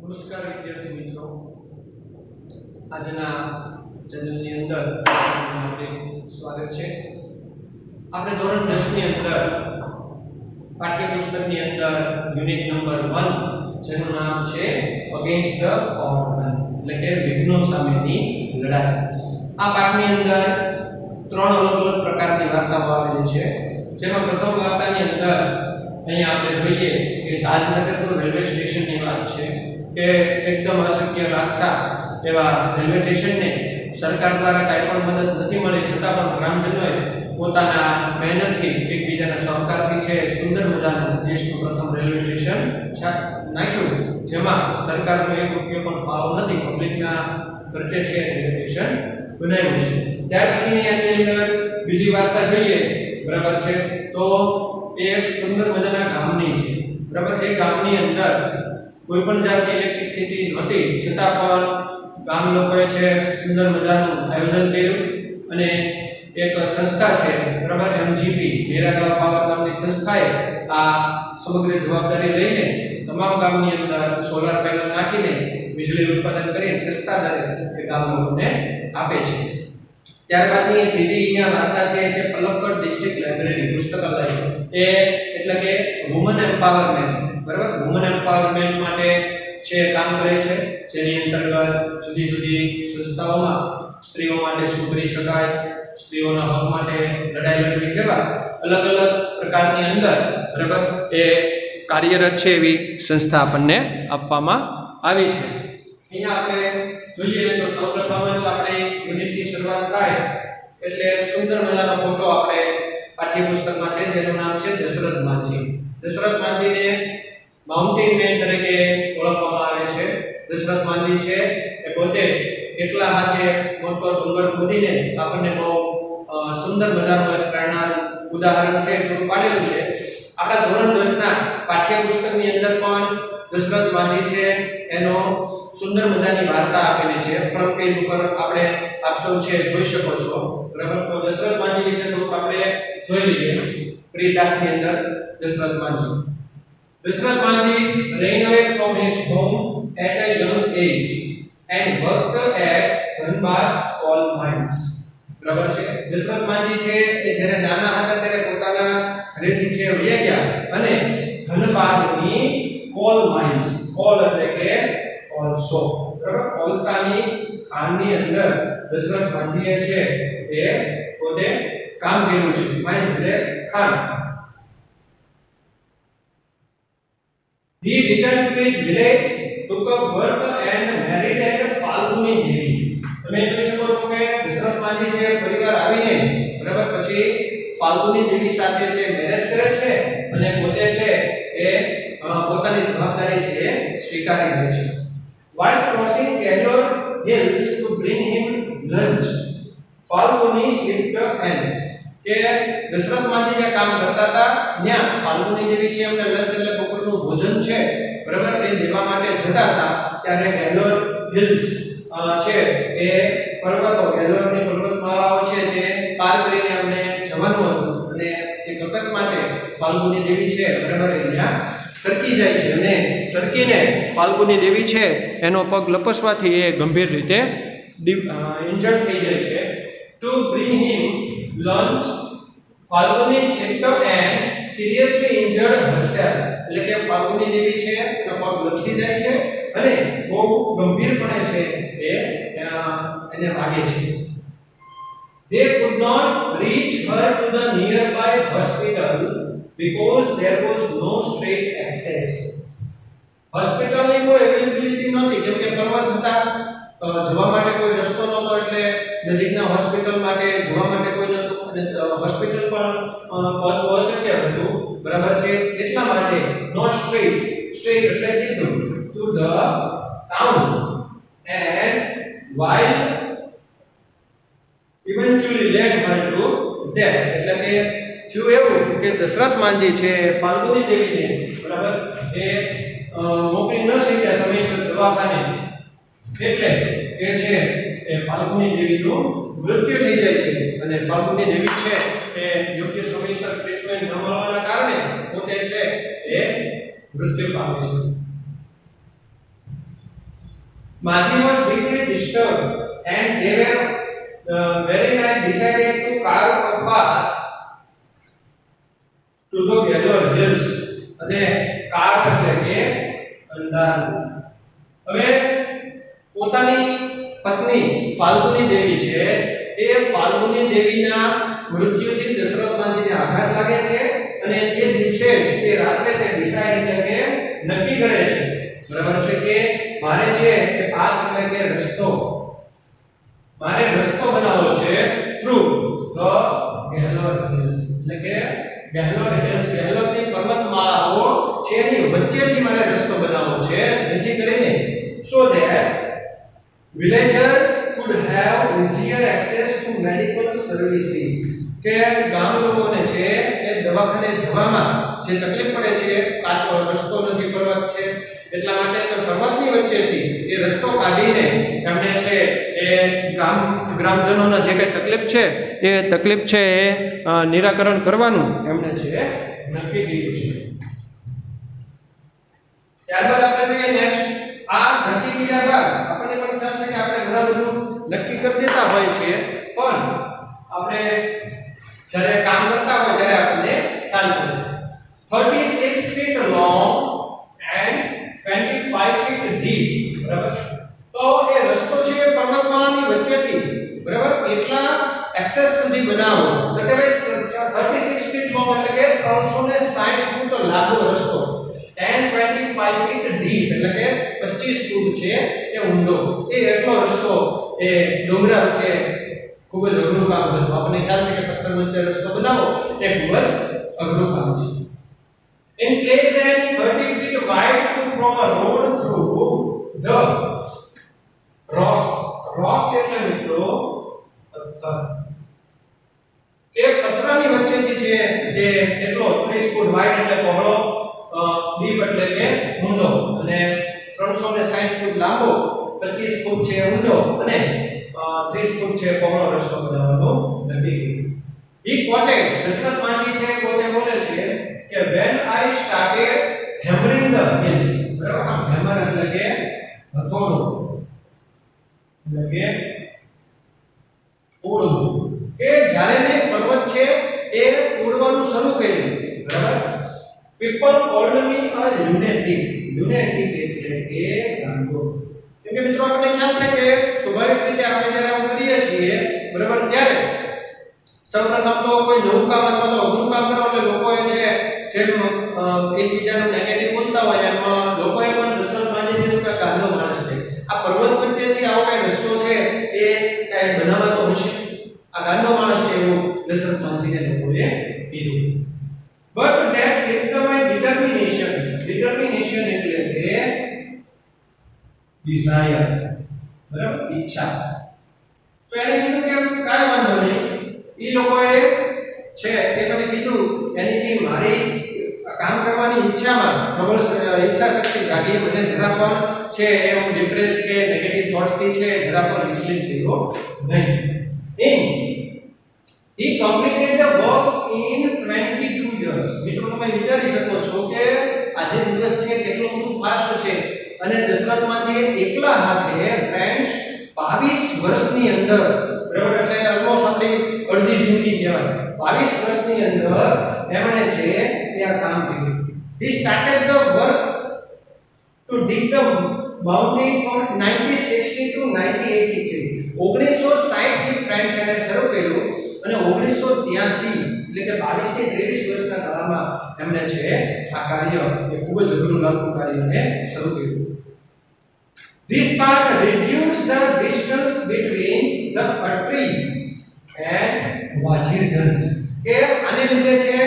નમસ્કાર વિદ્યાર્થી મિત્રો, આજના ચેનલની અંદર આપનું સ્વાગત છે. આપણે ધોરણ 10 ની અંદર પાઠ્યપુસ્તકની અંદર યુનિટ નંબર 1 જેનું નામ છે અગેન્સ્ટ ધ ઓડ, એટલે કે વિઘ્નો સામેની લડાઈ. આ પાઠની અંદર ત્રણ અલગ અલગ પ્રકારની વાર્તાઓ આવેલી છે. જેમાં પ્રથમ વાર્તાની અંદર અહીંયા આપણે જોઈએ કે રાજનગરનું રેલવે સ્ટેશનની વાત છે કે એકદમ અશક્ય લાગતા એવા રેલવે સ્ટેશનને સરકાર દ્વારા કાંઈ પણ મદદ નથી મળી, છતાં પણ ગ્રામજનોએ પોતાના મહેનતથી એકબીજાના સહકારથી છે સુંદર મજાનું દેશનું પ્રથમ રેલવે સ્ટેશન નાખ્યું, જેમાં સરકારનો એક રૂપિયો પણ ફાળો નથી, પબ્લિકના ખર્ચે છે રેલવે સ્ટેશન બનાવ્યું છે. ત્યાર પછીની આની અંદર બીજી વાર્તા જોઈએ, બરાબર છે, તો એક સુંદર મજાના ગામની છે. બરાબર, એ ગામની અંદર કોઈ પણ જાતની ઇલેક્ટ્રિસિટી નહોતી, છતાં પણ ગામ લોકોએ છે સુંદર મજાનું આયોજન કર્યું અને એક સંસ્થા છે, બરાબર, એમજીપી મેરાગાંવ પાવર નામની સંસ્થાએ આ સમગ્ર જવાબદારી લઈને તમામ ગામની અંદર સોલાર પેનલ નાખીને વીજળી ઉત્પાદન કરીને સસ્તા દરે એ ગામ લોકોને આપે છે. ત્યારબાદની ત્રીજી અહીંયા વાર્તા છે પલક્કડ ડિસ્ટ્રિક્ટ લાઇબ્રેરી પુસ્તકાલય. એ એટલે કે વુમન એમ્પાવરમેન્ટ, બરાબર, વુમન એમ્પાવરમેન્ટ માટે છે કામ કરે છે, જેની અંતર્ગત જુદી જુદી સંસ્થાઓમાં સ્ત્રીઓ માટે શું કરી શકાય, સ્ત્રીઓના હક માટે લડાઈ લડવી જેવા અલગ અલગ પ્રકારની અંદર, બરાબર, એ કાર્યરત છે એવી સંસ્થા આપણને આપવામાં આવી છે. અહીંયા આપણે જોઈએ તો સૌપ્રથમ જ આપણે યુનિટની શરૂઆત થાય એટલે સુંદર મજાનો ફોટો આપણે પાઠ્યપુસ્તકમાં છે, જેનું નામ છે દશરથ માંઝી. દશરથ માંઝીને માઉન્ટેન મેન તરીકે ઓળખવામાં આવે છે. દશરથ માંઝી છે એ પોતે એકલા હાથે મોટો ડુંગર ખોદીને આપણને બહુ સુંદર મજાનું એક પ્રેરણાનું ઉદાહરણ છે પૂરું પાડેલું છે. આપણા ધોરણ 10 ના પાઠ્યપુસ્તકની અંદર પણ દશરથ માંઝી છે એનો સુંદર મજાની વાર્તા આપેલી છે. ફ્રન્ટ પેજ ઉપર આપણે આપ સૌ છે જોઈ શકો છો, બરાબર. તો દશરથ માંઝી વિશે થોડુંક આપણે જોઈ લઈએ. પ્રીટાસની અંદર Dasharath Manjhi. Dashrath Manji ran away from his home at a young age and worked at Dhanbad's coal mines. બરાબર છે. દશરથ માંજી છે એ જ્યારે નાના હતા ત્યારે પોતાના ઘરેથી છે વયા ગયા અને ધનબાદની કોલ માઇન્સ, કોલ એટલે કે કોલસો, બરાબર, કોલસાની ખાણની અંદર દશરથ માંજીએ છે એ પોતે કામ કર્યું છે. માઇન્સ એટલે ખાણ. He returned to his village, took up work and married at Falguni Devi. તમે જોઈ શકો છો કે દશરથ માંજી છે પરિવાર આવીને, બરાબર, પછી ફાલ્ગુની દેવી સાથે છે મેરેજ કરે છે અને પોતે છે એ પોતાની જવાબદારી છે સ્વીકારી લે છે. While crossing Kellor hills to bring him lunch, Falguni slipped and કે દશરથ માંજી જે કામ કરતા હતા ત્યાં ફાલ્ગુની દેવી છે એમને લંચ એટલે બપોરનું ભોજન છે, બરાબર, એ દેવા માટે જતા હતા ત્યારે ગેલોર હિલ્સ છે એ પર્વતો, ગેલોરની પર્વતમાળાઓ છે તે પાર કરીને અમને જવાનું હતું અને એક અકસ્માતે ફાલ્ગુની દેવી છે, બરાબર, એ ત્યાં સરકી જાય છે અને સરકીને ફાલ્ગુની દેવી છે એનો પગ લપસવાથી એ ગંભીર રીતે ઇન્જર્ડ થઈ જાય છે. To bring him lunch, Falguni slipped and seriously injured herself. એટલે કે ફાલ્ગુની દેવી છે એનો પગ લપસી જાય છે અને બહુ ગંભીરપણે છે એને વાગે છે. They could not reach her to the nearby hospital because there was no straight access. હોસ્પિટલની કોઈ અવેલેબિલિટી નહોતી, કેમ કે પર્વત હતા, જવા માટે કોઈ રસ્તો નહોતો, એટલે નજીકના હોસ્પિટલ માટે જવા માટે કોઈ નહોતું અને હોસ્પિટલ પણ પહોંચવું અશક્ય હતું, બરાબર છે. એટલા માટે નો સ્ટ્રેટ એટલે સીધું to the town and while eventually led her to death. એટલે કે થયું એવું કે દશરથ માંજી છે ફાલ્ગુની દેવીને, બરાબર, એ મોકલી ન શક્યા સમયસર દવાખાને, એટલે એ છે એ ફાલ્ગુની દેવીનું મૃત્યુ થઈ જાય છે અને ફાલ્ગુની દેવી છે એ યોગ્ય સમયસર ટ્રીટમેન્ટ ન મળવાના કારણે પોતે છે એ મૃત્યુ પામે છે. Maaji was deeply disturbed and they were very night decided to carve a path to the Vellore hills. અને carve એટલે કે અંધારું. હવે પોતાની પત્ની ફાલ્ગુની દેવી છે એ ફાલ્ગુની દેવીના મૃત્યુથી દશરથ માજીને આઘાત લાગે છે અને એ દિવસે જ તે રાત્રે તે ડિસાઈડ એટલે કે નક્કી કરે છે બરાબર છે કે મારે છે એ પાથ એટલે કે રસ્તો મારે રસ્તો બનાવવો છે થ્રુ ધ ગેહલોર હિલ્સ એટલે કે ગેહલોર હિલ્સ ગેહલોરની પર્વતમાળાઓ છે એની વચ્ચેથી મારે રસ્તો બનાવવો છે જેથી કરીને so that villagers could have easier access to medical services કે ગામ લોકોને છે એ દવાખાને જવામાં જે તકલીફ પડે છે કાચો રસ્તો નથી પર્વત છે એટલા માટે તો પર્વતની વચ્ચેથી એ રસ્તો કાઢીને એમને છે એ ગ્રામજનોના જે કઈ તકલીફ છે એ તકલીફ છે એ નિરાકરણ કરવાનું એમને છે નક્કી કર્યું છે ત્યારબાદ આપણે જોઈએ નેક્સ્ટ આ નક્કી કર્યા બાદ આપણને પણ ખ્યાલ છે કે આપણે ઘણા બધું નક્કી કરી દેતા હોય છે પણ આપણે જ્યારે કામ કરતા હોય ત્યારે આપણને ખ્યાલ પડે 36 feet long and 25 feet deep બરાબર તો એ રસ્તો છે પર્વતમાળાની વચ્ચેથી બરાબર એટલા એક્સેસ સુધી બનાવો એટલે કે 36 feet long એટલે કે 360 ફૂટ લાંબો રસ્તો and 25 feet deep એટલે કે 25 ફૂટ છે એ ઊંડો એ એટલો રસ્તો એ ડુંગરા વચ્ચે ખૂબ જ અઘરું કામ હતું આપણને ખ્યાલ છે કે પથ્થર વચ્ચે રસ્તો બનાવો એ ખૂબ જ અઘરું કામ છે in place and 30 feet wide to from a road through the rocks એટલે મિત્રો પથ્થર એ પથ્થરની વચ્ચેથી છે જે એટલો 30 ફૂટ વાઇડ એટલે પહોળો ડીપ એટલે કે ઊંડો અને 360 ફૂટ લાંબો 25 ફૂટ છે ઊંડો અને 30 ફૂટ છે પહોળો રસ્તો બનાવવાનો નક્કી કર્યું he quoted દશરથ માજી છે પોતે બોલે છે કે when I started hammering the hills બરાબર આ hammer એટલે કે હથોડો એટલે કે ઉડવું કે જ્યારે મેં પર્વત છે એ ઉડવાનું શરૂ કર્યું બરાબર people called me a lunatic એટલે કે ગાંડો કેમ કે મિત્રો આપણને ખ્યાલ છે કે સ્વાભાવિક રીતે આપણે જ્યારે આમ કરીએ છીએ બરાબર ત્યારે સૌપ્રથમ તો કોઈ નવું કામ અથવા તો અઘરું કામ કરો એટલે લોકોએ છે જેમ એકબીજાનું નેગેટિવ બોલતા હોય એમાં લોકોએ પણ દશરથ માજીજીનું કે ગાંડો માણસ છે આ પર્વત વચ્ચેથી આવો કઈ રસ્તો છે એ કઈ બનાવતો હશે આ ગાંડો માણસ છે એવું દશરથ માજીને લોકોએ કીધું but that's my determination એટલે કે desire બરાબર ઈચ્છા તો એને કીધું કે કાઈ વાંધો નહીં ઈ લોકોએ છે એ મને કીધું એની મારી કામ કરવાની ઈચ્છામાં પ્રબળ ઈચ્છા શક્તિ જાગી મને જરા પણ છે એ હું ડિપ્રેસ કે નેગેટિવ થોટ્સ થી છે જરા પણ વિચલિત થયો નહીં he completed the works in 22 years મિત્રો તમે વિચારી શકો છો કે આજે દિવસ છે કેટલો બધું ફાસ્ટ છે અને દશરથ માજી એકલા હાથે ફ્રેન્ડ્સ 22 વર્ષની અંદર બરાબર એટલે ઓલમોસ્ટ આપણી અડધી જિંદગી કહેવાય 22 વર્ષની અંદર એમણે છે એ આ કામ કર્યું he started the work to dig the mountain from 1960 to 1983 1960 થી ફ્રેન્ડ્સ એને શરૂ કર્યું અને 1983 એટલે કે 22 થી 23 વર્ષના ગાળામાં એમણે છે આ કાર્ય એ ખૂબ જ અઘરું લાગતું કાર્યને શરૂ કર્યું this part reduced the distance between the Patri and Wajirganj કે આને લીધે છે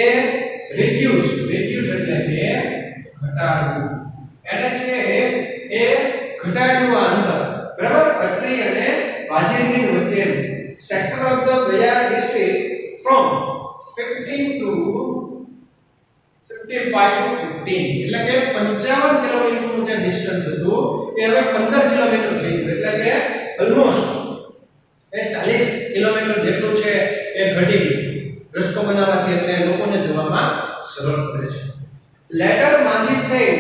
એ reduce એટલે કે ઘટાડવું એટલે છે એ ઘટાડ્યું આ અંતર બરાબર પટરી અને વાજીરની વચ્ચે sector of the Bayar district from 15 to 55 to 15 એટલે કે 55 કિલોમીટરનું જે ડિસ્ટન્સ હતું એ હવે 15 કિલોમીટર થઈ ગયું એટલે કે ઓલમોસ્ટ એ 40 કિલોમીટર જેટલું છે એ ઘટી ગયું રસ્તો બનાવવાથી એટલે લોકોને જવામાં સરળ પડે છે later Maji said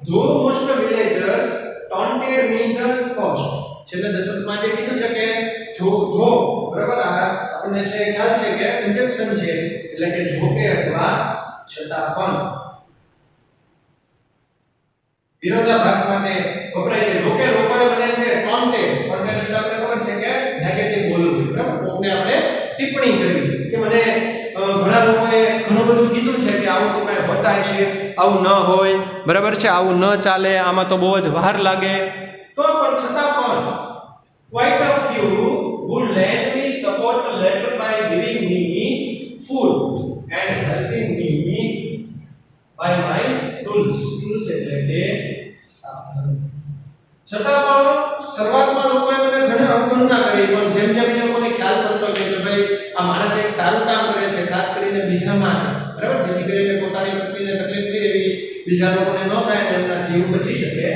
though most villagers taunted me the first. છેલ્લે દશરથમાં જે કીધું છે કે જો બરાબર આ આપણને છે ખ્યાલ છે કે કંજક્શન છે એટલે કે જો કે અથવા છતાં પણ વિરોધાભાસ માટે વપરાય છે. જો કે લોકોએ મને છે taunted એટલે આપણે ખબર છે કે નેગેટિવ બોલવું બરાબર કોકને આપણે ટિપ્પણી કરવી કે મને ઘણા લોકોએ ઘણું બધું કીધું છે કે આવું તો કાંઈ હોતા છે, આવું ન હોય બરાબર છે, આવું ન ચાલે, આમાં તો બહુ જ વાર લાગે. તો પણ છતાં પણ quite a few would lend me support later by giving me food and helping me by my tools એટલે કે સાધન. છતાં પણ શરૂઆતમાં લોકોએ મને ઘણી અવગણના કરી, પણ જેમ જેમ એ લોકોને ખ્યાલ પડતો કે ભાઈ આ માણસ એક સારું કામ કરે છે, ખાસ કરીને બીજા માટે બરાબર, જેથી કરીને પોતાની પત્નીને તકલીફ થઈ એવી બીજા લોકોને ન થાય અને એમના જીવ બચી શકે,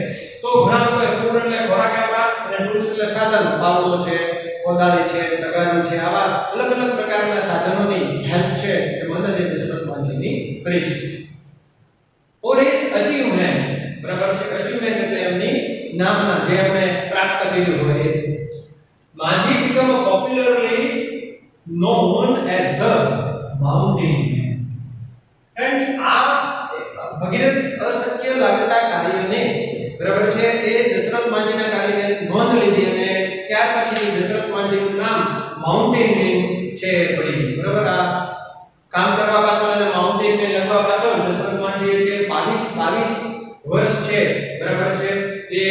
તો ઘણા લોકોએ ફૂડ એટલે ખોરાક આપ્યા અને ટૂલ્સ એટલે સાધન, પાવડો છે, કોદાળી છે, તગારું છે, આવા અલગ અલગ પ્રકારના સાધનોની હેલ્પ છે એ મદદ એ દશરથ માજીની કરી છે. For his achievement બરાબર છે, achievement એટલે એમની નામના જે એમણે પ્રાપ્ત કર્યું હોય. Maji became popularly known as the mountain man. Friends, આ ભગીરથ અશક્ય લાગતા કાર્યને બરાબર છે એ દશરથ માજીના કાર્યને નોંધ લીધી અને ત્યાર પછી દશરથ માજીનું નામ માઉન્ટેન મેન છે પડી બરાબર. આ કામ કરવા પાછળ અને માઉન્ટેન મેન લખવા પાછળ દશરથ માજીએ છે 22 વર્ષ છે બરાબર છે એ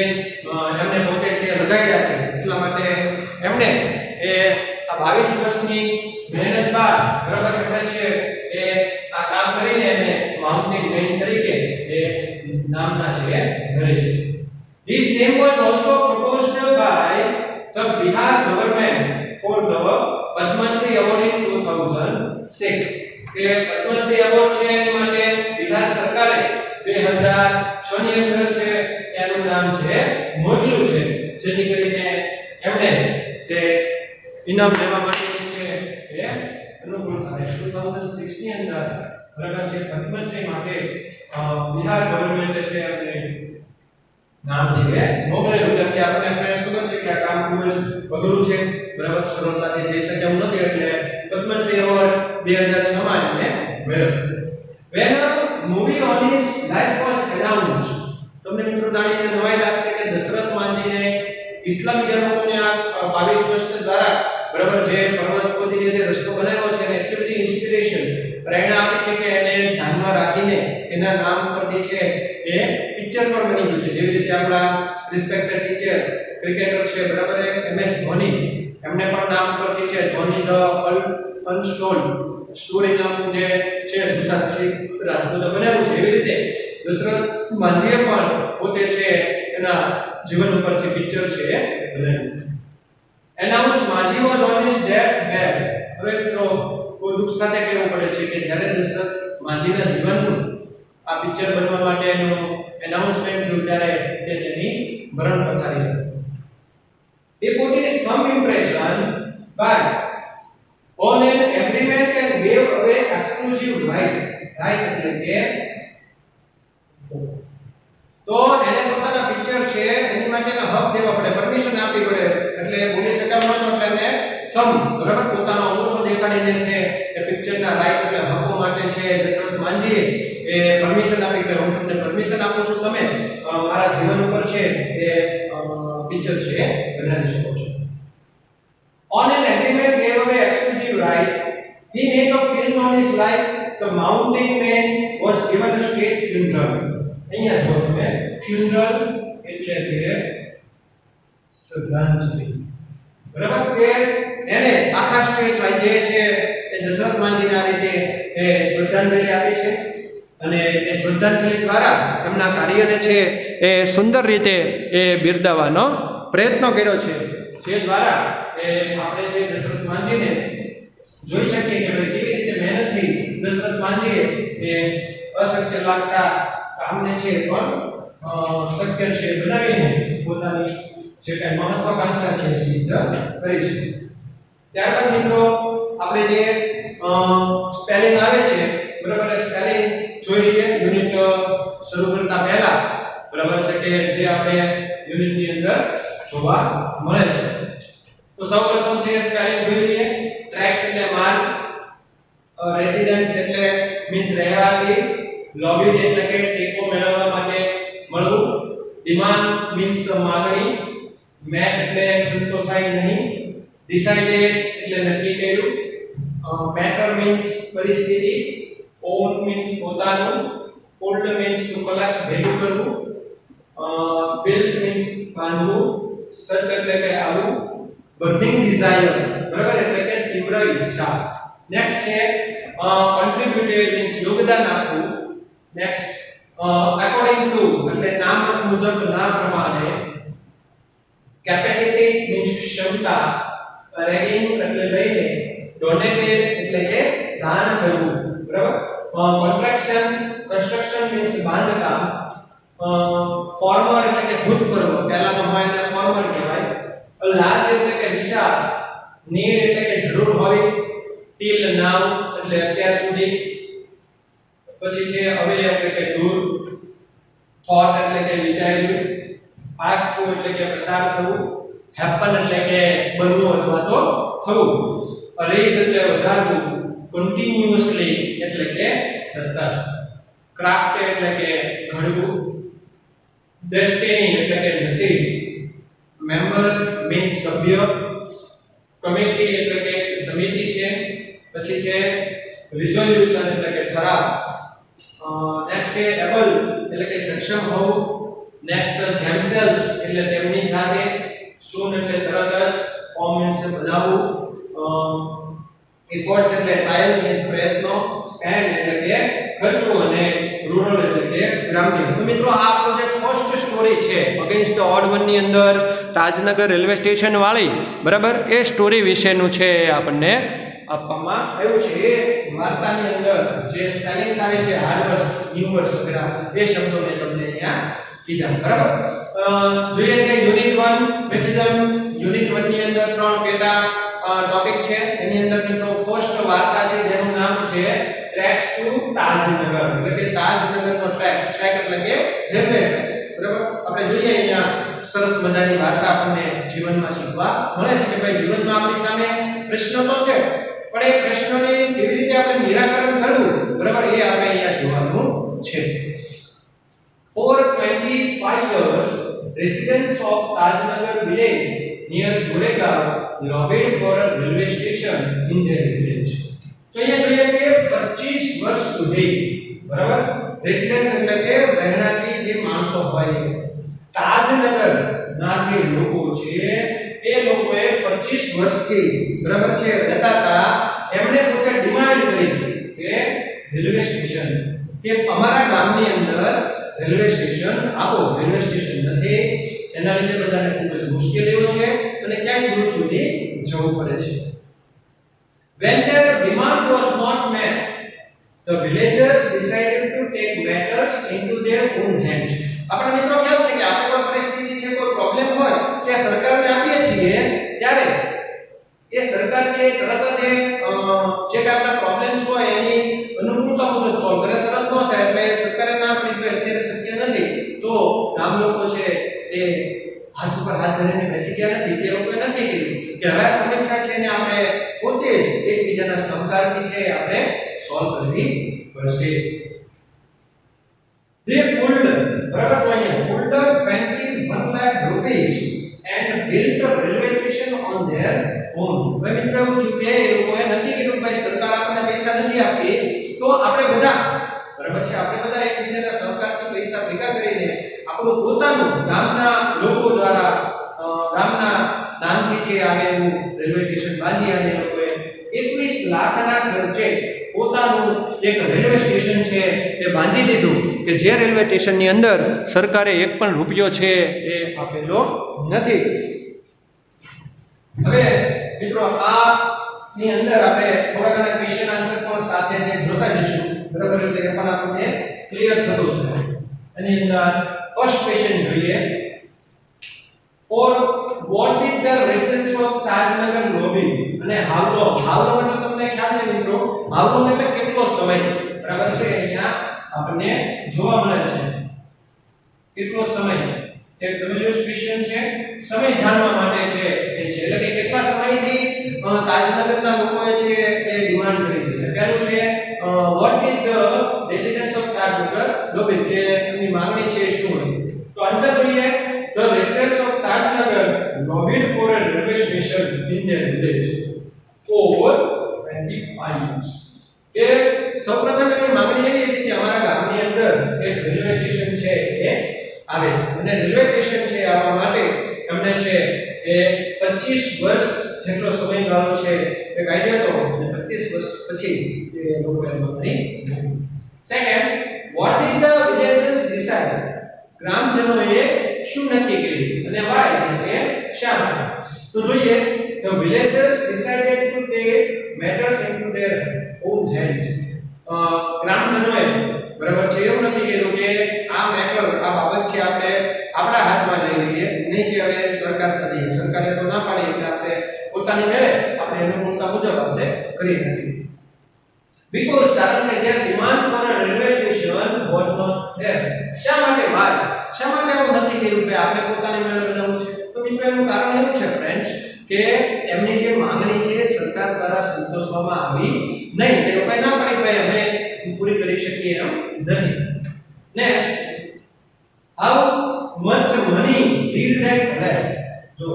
એમને પોતે છે લગાડ્યા છે. એટલા માટે એમને એ આ 22 વર્ષની મહેનત બાદ બરાબર એમણે છે એ આ કામ કરીને એમને માઉન્ટેન મેન તરીકે એ નામના છે મળે છે. This name was also proposed by the Bihar government for the Padma Shri Award in 2006. કે પદ્મ શ્રી એવોર્ડ છે એની માટે બિહાર સરકારે 2006 ની અંદર છે એનું નામ છે મોકલ્યું છે, જેથી કરીને એમને તે ઇનામ લેવા માટે છે એ અનુકૂળ થાય. 2006 ની અંદર બરાબર છે પદ્મશ્રી માટે બિહાર ગવર્નમેન્ટે છે એમને નામ છે મોકલેલું. કેમ કે આપણને ફ્રેન્ડ્સ ખબર છે કે આ કામ ખૂબ જ અઘરું છે બરાબર, સરળતાથી જઈ શકે એમ નથી, એટલે પદ્મશ્રી એવોર્ડ 2006 માં એમને મેળવ્યો. When a movie on his life was announced, તમને મિત્રો જાણીને નવાઈ લાગશે કે દશરથ માજીને એટલા બીજા લોકોને આ 22 વર્ષ દ્વારા બરાબર જે પર્વત ખોદીને જે રસ્તો બનાવ્યો છે અને એટલી બધી ઇન્સ્પિરેશન પ્રેરણા આપી છે કે એને ધ્યાનમાં રાખીને એના નામ પરથી છે એ પિક્ચર પણ બની ગયું છે. જેવી રીતે આપણા રિસ્પેક્ટેડ ટીચર ક્રિકેટર છે બરાબર MS ધોની, એમને પણ નામ પરથી છે ધોની ધ અનટોલ્ડ સ્ટોરી નામનું જે છે સુશાંત સિંહ રાજપૂતે બનાવ્યું છે. એવી રીતે દશરથ માજીએ પણ પોતે છે એના જીવન ઉપરથી પિક્ચર છે બનાવ્યું. Announce Maji was on his deathbed. હવે મિત્રો કોઈ દુઃખ સાથે કહેવું પડે છે કે જ્યારે દશરથ માજીના જીવનનું આ પિક્ચર બનવા માટેનું એનાઉન્સમેન્ટ થયું ત્યારે તે તેની મરણ પથારી હતી. He put his thumb impression by on an agreement and gave away exclusive right એટલે કે તો એને પોતાના પિક્ચર છે એની માટેના હક દેવા પડે, પરમિશન આપવી પડે, એટલે બોલી શકાવાનો એટલે એને થંબ બરાબર પોતાનો અંગૂઠો દેખાડીને છે એ પિક્ચરના રાઈટ એટલે હકો માટે છે દશરથ માજીએ એ પરમિશન આપી કે હું તમને પરમિશન આપું છું, તમે મારા જીવન ઉપર છે એ પિક્ચર છે બનાવી શકો છો. On an agreement gave away exclusive right, he made a film on his life. The mountain man was given a state funeral. અહીંયા જો તમે funeral એટલે કે શ્રદ્ધાંજલિ બરાબર, કે એને આખા સ્ટેટ રાજ્ય છે એ દશરથ માજીને આ રીતે એ શ્રદ્ધાંજલિ આપી છે અને એ શ્રદ્ધાંજલિ દ્વારા એમના કાર્યને છે એ સુંદર રીતે એ બિરદાવવાનો પ્રયત્ન કર્યો છે, જે દ્વારા એ આપણે છે દશરથ માજીને જોઈ શકીએ કે ભાઈ કેવી રીતે મહેનતથી દશરથ માજીએ એ અશક્ય લાગતા કામને છે પણ શક્ય છે બનાવીને પોતાની જે કઈ મહત્વાકાંક્ષા છે સિદ્ધ કરી છે. ત્યારબાદ મિત્રો આપણે જે સ્પેલિંગ આવે છે બરાબર, સ્પેલિંગ જોઈ લઈએ યુનિટ શરૂ કરતા પહેલા બરાબર છે કે જે આપણે યુનિટની અંદર જોવા મળે છે. તો સૌપ્રથમ છે સ્પેલિંગ જોઈ લઈએ. ટ્રેક્સ એટલે માર્ગ, રેસિડન્સ એટલે મીન્સ રહેવાસી, લોબી એટલે કે ટેકો મેળવવા માટે મળવું, ડિમાન્ડ મીન્સ માંગણી, મેટ એટલે સંતોષાય નહીં, ડિસાઇડેડ એટલે નક્કી કર્યું, મેટર મીન્સ પરિસ્થિતિ, ઓન મીન્સ પોતાનું, ઓલ્ડ મીન્સ ટુ કલેક્ટ ભેગું કરવું, બિલ્ડ મીન્સ બાંધવું, સચ એટલે કે આવું, બર્નિંગ ડિઝાયર બરાબર એટલે કે તીવ્ર ઈચ્છા. નેક્સ્ટ છે કોન્ટ્રીબ્યુટેડ મીન્સ યોગદાન આપવું. નેક્સ્ટ અકોર્ડિંગ ટુ એટલે નામ મુજબ ના પ્રમાણે, કેપેસિટી મીન્સ ક્ષમતા, રેગિંગ એટલે લઈને, ડોનેટેડ એટલે કે દાન કરવું બરાબર. કન્સ્ટ્રક્શન મીન્સ બાંધકામ, ફોર્મર એટલે કે ભૂતપૂર્વ, પહેલાનો હોય એને ફોર્મર કહેવાય, લાર્જ એટલે કે વિશાળ, નીડ એટલે કે જરૂર હોય, ટીલ નાઉ એટલે અત્યાર સુધી, પછી છે અવે એટલે કે દૂર, થોટ એટલે કે વિચાર્યું, પાસ ટુ એટલે કે પસાર થવું, હેપન એટલે કે બનવું અથવા તો થવું, રેઝ એટલે વધારવું, કન્ટિન્યુઅસલી એટલે કે સતત, ક્રાફ્ટ એટલે કે ઘડવું, ડેસ્ટિની એટલે કે નસીબ, મેમ્બર મીન્સ સભ્ય, કમિટી એટલે કે સમિતિ છે, પછી છે રિઝોલ્યુશન એટલે કે ઠરાવ, નેક્સ્ટ છે એબલ એટલે કે સક્ષમ હોવું, નેક્સ્ટ ધેમસેલ્વ્સ એટલે તેમની જાતે, સૂન એટલે તરત જ, ફોર્મ મીન્સ બનાવવું, એફર્ટ્સ એટલે ટ્રાયલ મીન્સ પ્રયત્નો, સ્પેન્ડ એટલે કે ખર્ચવું અને રૂરલ એટલે કે ગ્રામ્ય. તો મિત્રો આ પ્રોજેક્ટ ફર્સ્ટ સ્ટોરી છે અગેન્સ્ટ ધ ઓડ વન ની અંદર તાજનગર રેલવે સ્ટેશન વાળી બરાબર એ સ્ટોરી વિશેનું છે આપણને આપવામાં આવ્યું છે. એ વાર્તાની અંદર જે સ્પેલિંગ્સ આવે છે હાર્ડવર્ડ્સ, ન્યૂવર્ડ્સ વગેરે એ શબ્દોને તમને અહીંયા કીધા બરાબર. જોઈએ છે યુનિટ 1 મેથિઝમ. યુનિટ 1 ની અંદર ત્રણ પેટા ટોપિક છે. એની અંદર મિત્રો ફર્સ્ટ વાર્તા છે જેનું નામ છે ટ્રેક્સ ટુ તાજનગર એટલે કે તાજનગરનો ટ્રેક્સ. ટ્રેક એટલે કે રેલવે ટ્રેક્સ બરાબર. આપણે જોઈએ અહીંયા સરસ મજાની વાર્તા આપણને જીવનમાં શીખવા મળે છે કે ભાઈ જીવનમાં આપણી સામે પ્રશ્નો તો છે પણ એ પ્રશ્નોને કેવી રીતે આપણે નિરાકરણ કરવું બરાબર એ આપણે અહીંયા જોવાનું છે. For 25 years, residents of Tajnagar village near Goregaon lobbied for a railway station in their village. તો અહીંયા જોઈએ કે 25 વર્ષ સુધી બરાબર રેસિડન્સ એટલે કે રહેણાંકી જે માણસો હોય તાજનગર ના જે લોકો છે એ લોકોએ 25 વર્ષથી બરાબર છે રહેતા હતા. એમણે પોતે ડિમાન્ડ કરી કે રેલવે સ્ટેશન કે અમારા ગામની અંદર રેલવે સ્ટેશન આપો. રેલવે સ્ટેશન નથી જેના લીધે બધાને ખૂબ જ મુશ્કેલીઓ છે અને ક્યાંક દૂર સુધી જવું પડે છે. When their demand was not met, the villagers decided to take matters into their own hands. આપણા મિત્રો કેવું છે કે આપણે કોઈ પરિસ્થિતિ છે કોઈ પ્રોબ્લેમ હોય કે સરકારને આપીએ છીએ ત્યારે એ સરકાર છે તરત જ જે કે આપણા પ્રોબ્લેમ્સ હોય એની અનુકૂળતા મુજબ સોલ્વ કરે. તરત ન થાય એટલે સરકારે ના આપણી તો અત્યારે શક્ય નથી. તો ગામ લોકો છે એ હાથ ઉપર હાથ ધરીને બેસી ગયા નથી. તે લોકોએ નક્કી કર્યું કે હવે આ સમસ્યા છે ને આપણે પોતે જ એકબીજાના સહકારથી છે આપણે સોલ્વ કરવી પડશે. They pulled બરાબર તો અહીંયા pulled 21 lakh rupees and built a railway station on their own. હવે મિત્રો એવું થયું કે એ લોકોએ નક્કી કર્યું ભાઈ સરકાર આપણને પૈસા નથી આપતી તો આપણે બધા બરાબર છે આપણે બધા એકબીજાના સહકારથી પૈસા ભેગા કરીને આપણું પોતાનું ગામના લોકો દ્વારા ગામના દાનથી છે આવેલું રેલવે સ્ટેશન બાંધી અને લોકોએ 21 લાખના ખર્ચે પોતાનું એક રેલવે સ્ટેશન છે એ બાંધી દીધું કે જે રેલવે સ્ટેશનની અંદર સરકારે એક પણ રૂપિયો છે એ આપેલો નથી. હવે મિત્રો આ ની અંદર આપણે થોડા ઘણા ક્વેશ્ચન આન્સર પણ સાથે છે જોતા જઈશું બરાબર એટલે એ પણ આપણને ક્લિયર થતું છે. એની અંદર ફર્સ્ટ ક્વેશ્ચન જોઈએ. For what did the residents of Tajnagar lobby? અને how long એટલે તમને ખ્યાલ છે મિત્રો how long એટલે કેટલો સમય બરાબર છે અહીંયા આપણને જોવા મળે છે કેટલો સમય એક ડબલ્યુ ક્વેશ્ચન છે, સમય જાણવા માટે છે એ છે એટલે કે કેટલા સમયથી તાજનગરના લોકોએ છે એ ડિમાન્ડ કરી હતી. પહેલું છે what is the residents of Tajnagar lobby કે એમની માંગણી છે એ શું હતી. તો આન્સર જોઈએ, the residents of Tajnagar lobbied for a railway station in their village for 25 years. કે સૌપ્રથમ એની માંગણી એવી હતી કે અમારા ગામની અંદર એક રેલવે સ્ટેશન છે એ આવે અને રેલવે સ્ટેશન છે આવવા માટે એમને છે એ 25 વર્ષ જેટલો સમયગાળો છે એ કાઢ્યો હતો અને 25 વર્ષ પછી એ લોકોએ માંગણી કરી. Second, what did the villagers decide, ગ્રામજનોએ શું નક્કી કર્યું અને વાય એટલે શા માટે. તો જોઈએ, the villagers decided to take matters into there on hands. ગ્રામજનોએ બરાબર છે એવું નક્કી કર્યું કે આ મેટર આ બાબત છે આપણે આપણા હાથમાં લઈ લઈએ, નહીં કે હવે સરકાર કરી, સરકારે તો ના પાડી એટલે આપણે પોતાની મેળે આપણે અનુકૂળતા મુજબ આપણે કરી નાખીએ. Because કારણ કે their demand for a railway station was not there. શા માટે વાત, શા માટે એવું નક્કી કર્યું કે આપણે પોતાની મેળે બનાવવું છે. તો મિત્રો એનું કારણ એવું છે ફ્રેન્ડ્સ કે એમની જે માંગણી છે સરકાર દ્વારા સંતોષવામાં આવી નહીં. તે લોકોએ ના પાડી ભાઈ અમે પૂરી કરી શકીએ એમ નથી. Next, how much money did they collect. જો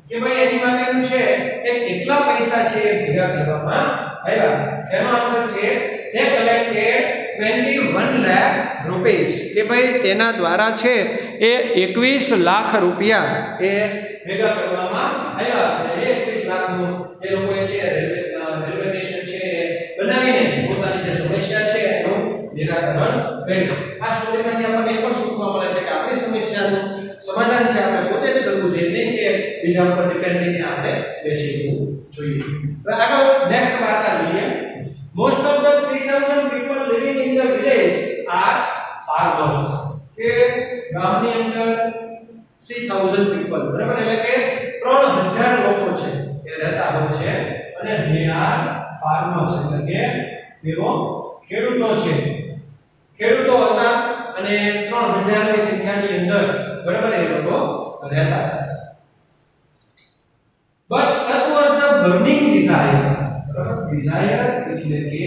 કે ભાઈ એની માટેનું છે એ કેટલા પૈસા છે એ ભેગા કરવામાં આવ્યા. એનો આન્સર છે they collected 21 lakh rupees. કે ભાઈ તેના દ્વારા છે એ 21 લાખ રૂપિયા એ ભેગા કરવામાં આવ્યા અને 21 લાખનું એ લોકોએ છે રેલવે સ્ટેશન છે બનાવીને પોતાની જે સમસ્યા છે એનું નિરાકરણ કર્યું. આ સ્ટોરીમાંથી આપણને એ પણ શીખવા મળે છે કે આપણી સમસ્યાનું સમાધાન છે આપણે પોતે જ કરવું જોઈએ, નહીં કે બીજા ઉપર ડિપેન્ડ રહીને આપણે બેસી જોઈએ. હવે આગળ નેક્સ્ટ વાર્તા જોઈએ. Most of the 3000 people living in the village are farmers. કે ગામની અંદર 3000 people બરાબર એટલે કે 3000 લોકો છે એ રહેતા હોય છે અને they are farmers એટલે કે તેઓ ખેડૂતો છે. ખેડૂતો હતા અને 3000 ની સંખ્યાની અંદર બરાબર એ લોકો રહેતા હતા. But such was the burning desire. desire એટલે કે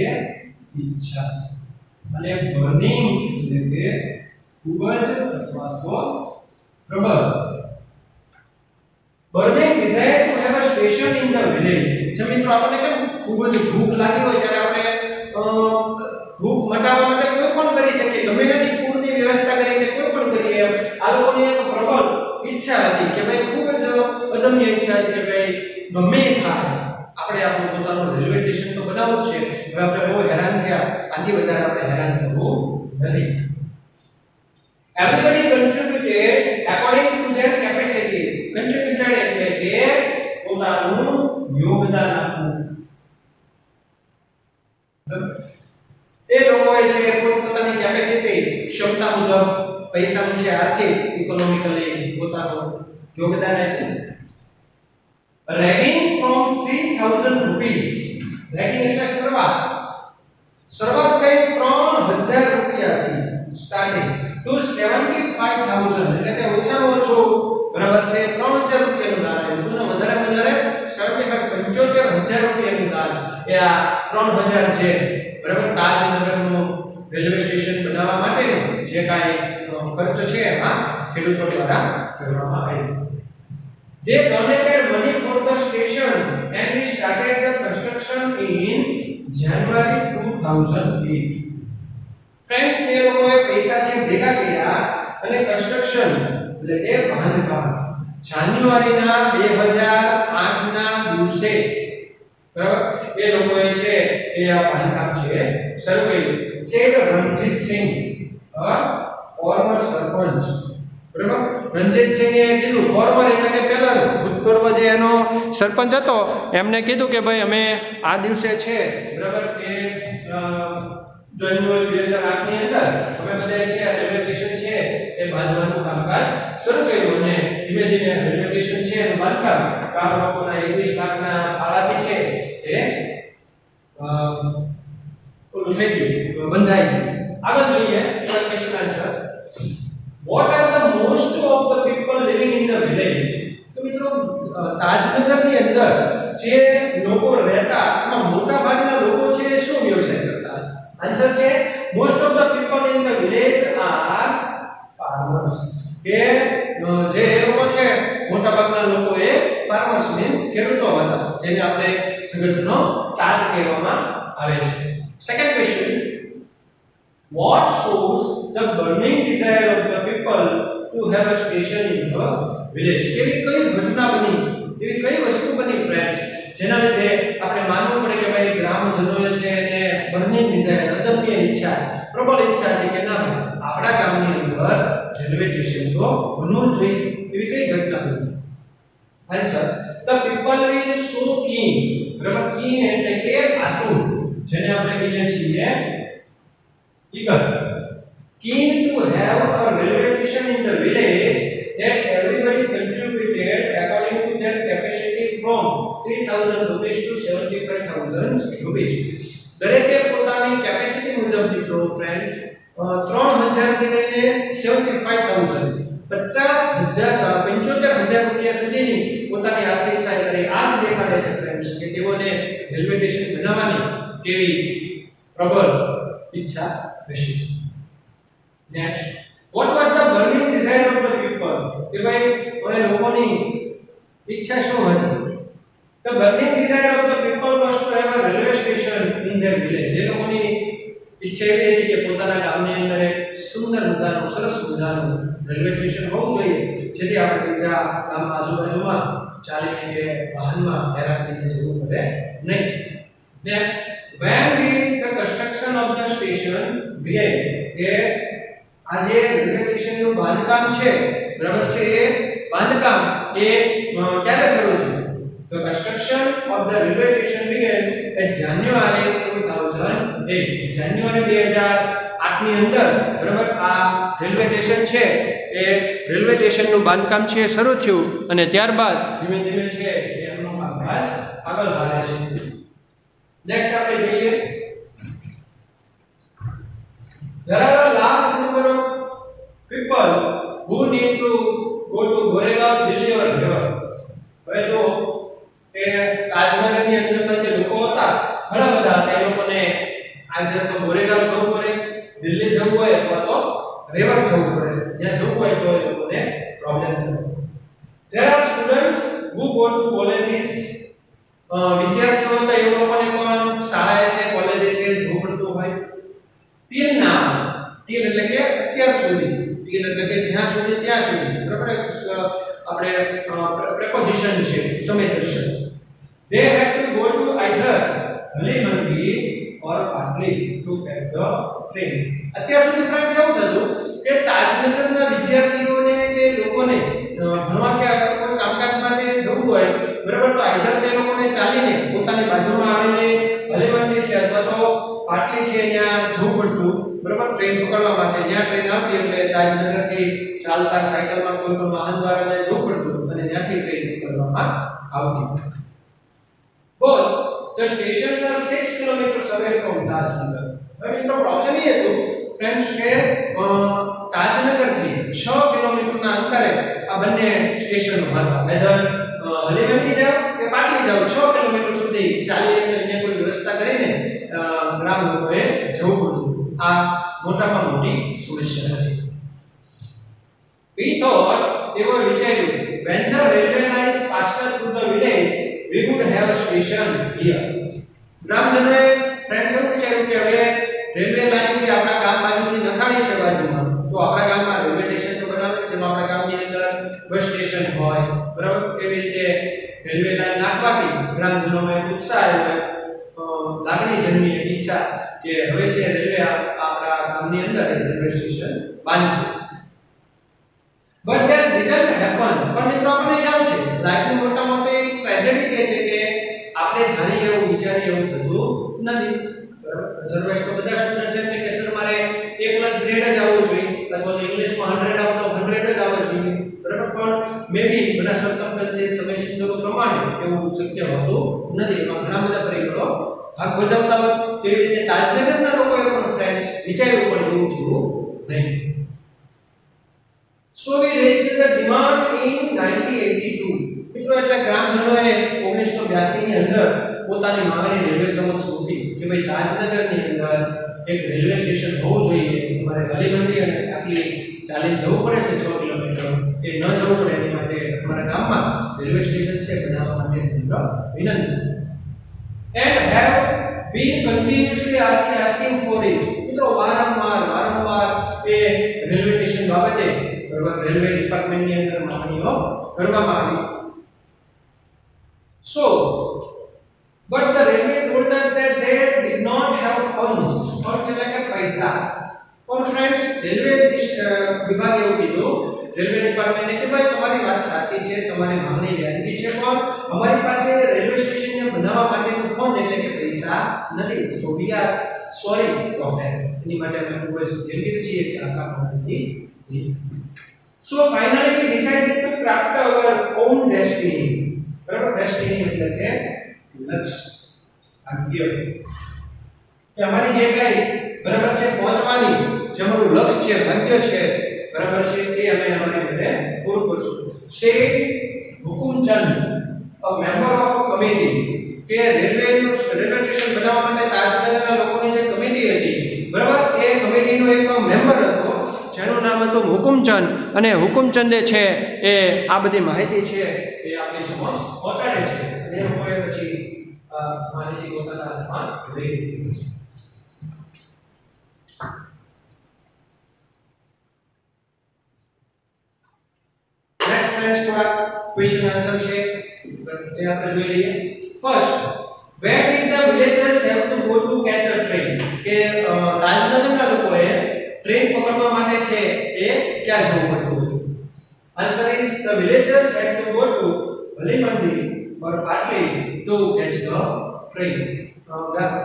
ઈચ્છા અને burning એટલે કે ખૂબ જ અથવા તો પ્રબળ. burning desire to have a station in the village. જે મિત્રો આપણને કેમ ખૂબ જ ભૂખ લાગી હોય ત્યારે આપણે ભૂખ મટાડવા માટે કોઈ પણ કરી શકીએ, ગમે તેટલી ફૂડની વ્યવસ્થા કરીને કોઈ પણ કરીએ. આ લોકોની એક પ્રબળ ઈચ્છા હતી કે ભાઈ ખૂબ જ અદમ્ય ઈચ્છા હતી કે ભાઈ ગમે થાય આપણે આપણું પોતાનું રેલવે સ્ટેશન તો બનાવવું છે. હવે આપણે બહુ હેરાન થયા, આથી વધારે આપણે હેરાન થવું નથી. Everybody contributed according to their capacity. Contributed એટલે કે પોતાનું યોગદાન આપવું. એ લોકોએ છે પોતાની કેપેસિટી ક્ષમતા મુજબ પૈસાનું છે આર્થિક ઇકોનોમિકલી પોતાનું યોગદાન આપ્યું. Ragging from 3000 rupees. Ragging એટલે શરૂઆત થઈ 3000 રૂપિયાથી સ્ટાર્ટિંગ to 75000 એટલે કે ઓછામાં ઓછું બરાબર છે 3000 રૂપિયાનું દાન આપ્યું અને વધારે 75000 રૂપિયાનું દાન એ આ 3000 છે બરાબર તાજનગરનું રેલવે સ્ટેશન બનાવવા માટેનો જે કાંઈ ખર્ચ છે એમાં ખેડૂતો દ્વારા કરવામાં આવ્યો. They donated money for the station and we started the construction in January 2008. Friends, તે લોકોએ પૈસા છે ભેગા કર્યા અને કન્સ્ટ્રક્શન એટલે કે બાંધકામ જાન્યુઆરીના 2008 ના દિવસે બરાબર એ લોકોએ છે એ આ બાંધકામ છે શરૂ કર્યું. સેડ રણજીતસિંહ ફોર્મર સરપંચ બરાબર રણજીતસિંહે કીધું, ફોર્મર એટલે કે પહેલાનો ભૂતપૂર્વ જે એનો સરપંચ હતો એમને કીધું કે ભાઈ અમે આ દિવસે છે બરાબર કે જાન્યુઆરી 2008 ની અંદર અમે બધા છે રેલવે સ્ટેશન છે એ બાંધવાનું કામકાજ શરૂ કર્યું અને ધીમે ધીમે રેલવે સ્ટેશન છે એનું બાંધકામ લોકોના 21 લાખના ફાળાથી છે એ ઓલું થઈ ગયું, બંધાઈ ગયું. આગળ જોઈએ question answer. What are the most of the people કે જે એ લોકો છે મોટા ભાગના લોકો એ ફાર્મર્સ મીન્સ ખેડૂતો હતા, જેને આપણે જગતનો તાત કહેવામાં આવે છે. Second question, what shows the burning desire of the people to have a station in the village? એવી કઈ ઘટના બની, એવી કઈ વસ્તુ બની ફ્રેન્ડ્સ, જેના લીધે આપણે માનવું પડે કે ભાઈ ગ્રામજનોએ છે એને બર્નિંગ ડિઝાયર, અદમ્ય ઈચ્છા, પ્રબળ ઈચ્છા હતી કે ના ભાઈ આપણા ગામની અંદર રેલવે સ્ટેશન તો બનવું જ જોઈએ, એવી કઈ ઘટના બની? Answer, the people were so keen. બરાબર, keen એટલે કે આતુર, જેને આપણે કહીએ છીએ eager, keen to have a railway station in the village that everybody contributed according to their capacity from 3000 rupees to 75000 rupees. દરેકે પોતાની કેપેસિટી મુજબ મિત્રો ફ્રેન્ડ્સ 3000 થી લઈને 75000 75000 રૂપિયા સુધીની પોતાની આર્થિક સહાય કરી. આ જ દેખાડે છે ફ્રેન્ડ્સ કે તેઓને રેલવે સ્ટેશન બનાવવાની કેવી પ્રબળ ઈચ્છા હશે. Next, what was the burning desire of the people? કે ભાઈ ઓને લોકોની ઈચ્છા શું હતી? The burning desire of the people was to have a railway station in their village. જે લોકોની ઈચ્છા એવી હતી કે પોતાના ગામની અંદર એક સુંદર મજાનું, સરસ મજાનું રેલવે સ્ટેશન હોવું જોઈએ, જેથી આપણે બીજા ગામમાં આજુબાજુમાં ચાલીને કે વાહનમાં હેરાન થઈને જવું પડે નહીં. Next, when did the construction of the station begin? કે આજે રેલવે સ્ટેશનનું બાંધકામ છે, બરાબર છે, એ બાંધકામ એ ક્યારે શરૂ થયું? The construction of the railway station began at January 2008. જાન્યુઆરી 2008 ની અંદર બરાબર આ રેલવે સ્ટેશન છે એ રેલવે સ્ટેશનનું બાંધકામ છે શરૂ થયું, અને ત્યારબાદ ધીમે ધીમે છે એમનો કામકાજ આગળ વધે છે. નેક્સ્ટ આપણે જોઈએ, there are a large number of people who need to go to Goregaon, Delhi or wherever. હવે તો એ તાજનગરની અંદરના જે લોકો હતા ઘણા બધા હતા, એ લોકોને આજે તો ગોરેગાંવ જવું પડે, દિલ્હી જવું હોય અથવા તો રેવત જવું પડે, જ્યાં જવું હોય તો એ લોકોને પ્રોબ્લેમ થાય. There are students who go to colleges. વિદ્યાર્થીઓ હતા એ લોકોને પણ શાળાએ છે, કોલેજે છે જવું પડતું હોય. till now, till એટલે કે અત્યાર સુધી, till એટલે કે જ્યાં સુધી ત્યાં સુધી, બરાબર આપણે preposition છે, સમયદર્શક. They have to go to either Halimandi or Patli to catch the train. અત્યાર સુધી ફ્રેન્ડ્સ એવું થતું કે તાજનગરના વિદ્યાર્થીઓને કે લોકોને ભણવા કે કોઈ કામકાજ માટે જવું હોય, બરાબર, તો આઈધર તે લોકોને ચાલીને પોતાની બાજુમાં આવેલી હલીમંડી છે અથવા તો પાટલી છે ત્યાં જવું પડતું, બરાબર, ટ્રેન પકડવા માટે. જ્યાં ટ્રેન આવતી એટલે તાજનગરથી ચાલતા સાયકલમાં કોઈ પણ વાહન દ્વારા જવું પડતું અને ત્યાંથી ટ્રેન પકડવામાં આવતી. Both the stations are 6 kilometers away from Tajnagar. હવે મિત્રો પ્રોબ્લેમ એ હતો ફ્રેન્ડ્સ કે તાજનગરથી 6 કિલોમીટરના અંતરે આ બંને સ્ટેશનો હતા. વેધર હલીમંડી જાવ કે પાટલી જાવ, 6 કિલોમીટર સુધી ચાલીને અહીંયા કોઈ વ્યવસ્થા કરીને ગ્રામ લોકોએ જવું પડતું. આ મોટામાં મોટી સમસ્યા હતી. We thought, તેઓ વિચાર્યું, when the railway lines passed through the village, we would have a station here. ગ્રામજનોએ ફ્રેન્ડ્સ એવું વિચાર્યું કે હવે રેલવે લાઈન છે આપણા ગામ બાજુથી નખાણી છે બાજુમાં, તો આપણા ગામમાં રેલવે સ્ટેશન તો બનાવવું, જેમાં આપણા ગામની અંદર બસ સ્ટેશન હોય, બરાબર, એવી રીતે રેલવે લાઈન નાખવાથી ગ્રામજનોમાં એક ઉત્સાહ આવ્યો, લાગણી જન્મી, ઈચ્છા કે હવે છે રેલવે આપણા ગામની અંદર રેલવે સ્ટેશન બાંધશે. But that didn't happen. પણ મિત્રો આપણને ખ્યાલ છે લાઈફની મોટા મોટી ટ્રેજેડી છે કે આપણે ધારી એવું વિચારી એવું થતું નથી, બરાબર. અધરવાઇઝ તો બધા સ્ટુડન્ટ્સ એમ કે સર મારે A+ ગ્રેડ જ આવવું જોઈએ અથવા તો ઇંગ્લિશમાં 100 આવતો 100 જ આવવું જોઈએ, બરાબર. પણ મેબી બધા સર્કમસ્ટન્સીસ, સમય સંજોગો પ્રમાણે એવું શક્ય હોતું નથી. એમાં ઘણા બધા પરિબળો ભાગ ભજવતા હોય. તેવી રીતે તાજનગરના લોકોએ પણ ફ્રેન્ડ્સ વિચાર્યું પણ એવું થયું નહીં. So we raised the demand in 1982. મિત્રો એટલે ગ્રામજનોએ 1982 ની અંદર પોતાની માંગણી રેલવે સમક્ષ મૂકી કે ભાઈ તાજનગરની અંદર એક રેલવે સ્ટેશન હોવું જોઈએ. અમારે હલીમંડી અને પાટલી ચાલીને જવું પડે છે 6 કિલોમીટર, રેલવે સ્ટેશન છે બનાવવા માટે વિનંતી. And have been continuously asking for it. મિત્રો વારંવાર એ રેલવે સ્ટેશન બાબતે બરાબર રેલવે ડિપાર્ટમેન્ટની અંદર માંગણીઓ કરવામાં આવી. So but the railway told us that they did not have funds. Funds એટલે કે પૈસા. પણ ફ્રેન્ડ્સ રેલવે વિભાગે એવું કીધું, રેલવે ડિપાર્ટમેન્ટે કે ભાઈ તમારી વાત સાચી છે, તમારી માંગણી વ્યાજબી છે, પણ અમારી પાસે રેલવે સ્ટેશનને બનાવવા માટેનું ફંડ એટલે કે પૈસા નથી. So we are sorry for that. એની માટે અમે ખૂબ જ દિલગીર છીએ કે આ કામ નથી. So finally we decided to cart hour on destiny. બરાબર, ડેસ્ટિની એટલે કે લક્ષ્ય, ભાગ્ય, કે અમારી જે કઈ બરાબર છે પહોંચવાની જે અમારું લક્ષ્ય છે, ભાગ્ય છે બરાબર છે, એ અમે અમારી રીતે પૂરું કરશું. સે હુકુમચંદ, અ મેમ્બર ઓફ અ કમિટી, કે રેલવે સ્ટેશન બનાવવા માટે તાજનગરના લોકોની જે કમિટી હતી બરાબર, એ કમિટીનો એક મેમ્બર હતો જેનું નામ હતું હુકુમચંદ. અને હુકુમચંદે છે એ આ બધી માહિતી છે એ આપણી સમક્ષ પહોંચાડે છે. અને એ લોકોએ પછી માહિતી પોતાના હાથમાં લઈ લીધી છે. નેક્સ્ટ ફ્રેન્ડ્સ થોડા ક્વેશ્ચન આન્સર છે એ આપણે જોઈ લઈએ. First, where did the villagers have to go to catch a train? કે તાજનગરના લોકોએ ટ્રેન પકડવા માટે છે એ ક્યાં જવું પડતું હતું? Answer is the villagers had to go to Halimandi or Patli to catch the train.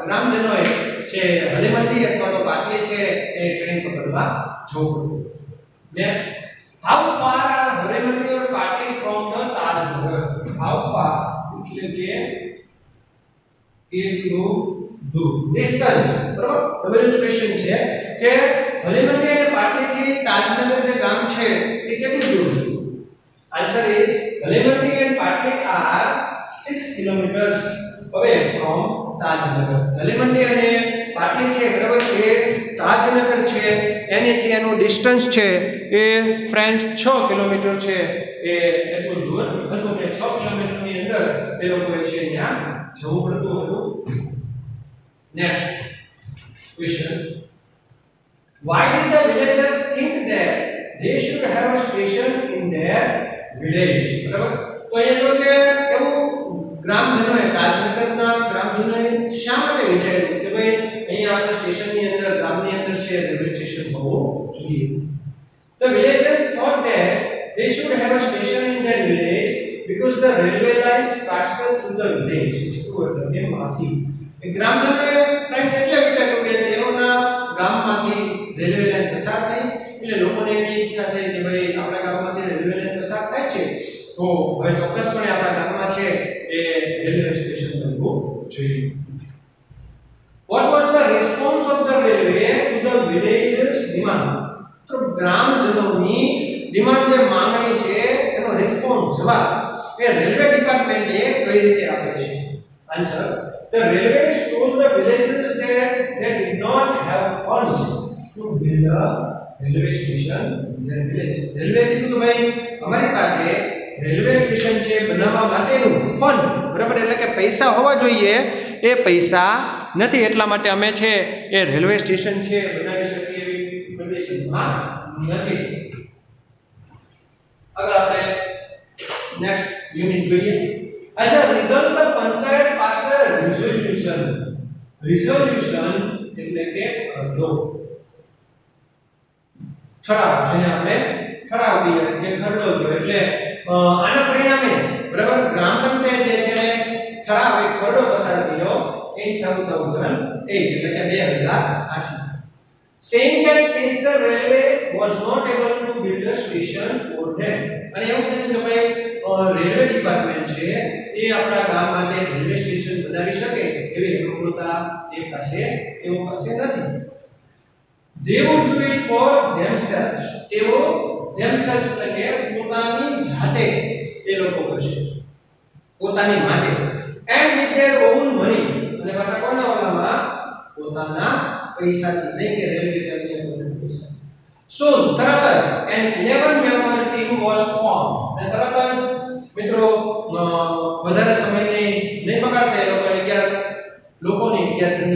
ગ્રામજનોએ છે હલીમંડી અથવા તો પાટલી છે એ ટ્રેન પકડવા જવું પડતું. Next, how far are Halimandi or Patli from the Tajnagar? How far એટલે કે કેટલું દૂર, ડિસ્ટન્સ. બરાબર, ડબલ ક્વેશ્ચન છે કે હલીમંડી અને પાટલી થી તાજનગર જે ગામ છે એ કેટલું દૂર છે? Answer is Halimandi and Patli are 6 kilometers away from Tajnagar. Halimandi અને પાટલી છે બરાબર, એ તાજનગર છે એનીથી એનું ડિસ્ટન્સ છે એ ફ્રેન્ડ્સ 6 કિલોમીટર છે. એ એટલું દૂર હતું કે 6 કિલોમીટરની અંદર એ લોકોએ છે ત્યાં જવું પડતું હતું. Next question, why did the villagers think that they should have a station in their village? બરાબર, તો અહીંયા જો કે એવું ગ્રામજનોએ, તાજનગરના ગ્રામજનોએ શા માટે વિચાર્યું કે ભાઈ અહીંયા આપણા સ્ટેશનની અંદર, ગામની અંદર છે રેલવે સ્ટેશન હોવું જોઈએ? The villagers thought that they should have a station in their village because the railway lines passed through the village. એટલે માંથી એ ગ્રામજનોએ ફ્રેન્ડ્સ એટલે વિચાર્યું કે તેઓના ગામમાંથી રેલવે લાઈન પસાર થઈ, એટલે લોકોને એવી ઈચ્છા થઈ કે ભાઈ આપણા ગામમાંથી રેલવે લાઈન પસાર થાય છે તો હવે ચોક્કસપણે આપણા ગામમાં છે એ રેલવે સ્ટેશન બનવું જોઈએ. What was the response of the railway to the villagers' demand? તો ગ્રામજનોની ડિમાન્ડ, જે માંગણી છે એનો રિસ્પોન્સ, જવાબ એ રેલવે ડિપાર્ટમેન્ટે કઈ રીતે આપે છે? Answer, the railways told the villagers that they did not have funds to build a railway station in their village. Railway કીધું કે ભાઈ અમારી પાસે રેલવે સ્ટેશન છે બનાવવા માટેનું ફંડ બરાબર એટલે કે પૈસા હોવા જોઈએ, એ પૈસા નથી, એટલા માટે અમે છે એ રેલવે સ્ટેશન છે બનાવી શકીએ એવી કન્ડિશનમાં નથી. આગળ આપણે નેક્સ્ટ યુનિટ જોઈએ. As a result, the panchayat passed a resolution. Resolution એટલે કે ઠરાવ, જેને આપણે ઠરાવ કહીએ કે ખરડો કહીએ. એટલે આના પરિણામે બરાબર ગ્રામ પંચાયત જે છે ઠરાવ એક ખરડો પસાર કર્યો in 2008 એટલે કે 2008, saying that since the railway was not able to build a station for them. અને એવું કીધું કે ભાઈ રેલવે ડિપાર્ટમેન્ટ છે એ આપણા ગામ માટે રેલવે સ્ટેશન બનાવી શકે એવી અનુકૂળતા તેઓ પાસે નથી. They would do it for themselves. તેઓ themselves એટલે કે પોતાની જાતે એ લોકો કરશે, પોતાની માટે. And with their own money. અને પાછા કોના વાલામાં? પોતાના પૈસાથી, નહીં કે રેલવે કંપનીના પૈસા. So તરત જ an 11 member team was formed. અને તરત જ મિત્રો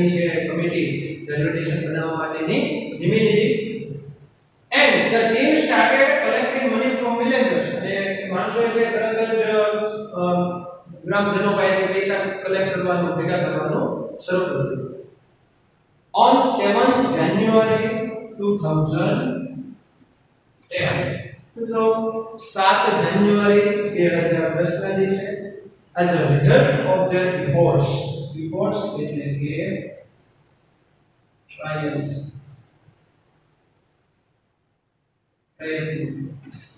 ઓપરેશનની છે કમિટી રેલવે સ્ટેશન બનાવવા માટેની ધીમી દીધી. And the team started collecting money from villagers. અને માણસો છે તરત જ ગ્રામજનો પાસેથી પૈસા કલેક્ટ કરવાનું, ભેગા કરવાનું શરૂ કરી દીધું. On 7 January 2010, મિત્રો 7 જાન્યુઆરી 2010 ના દિવસે as a result of their efforts એટલે કે trials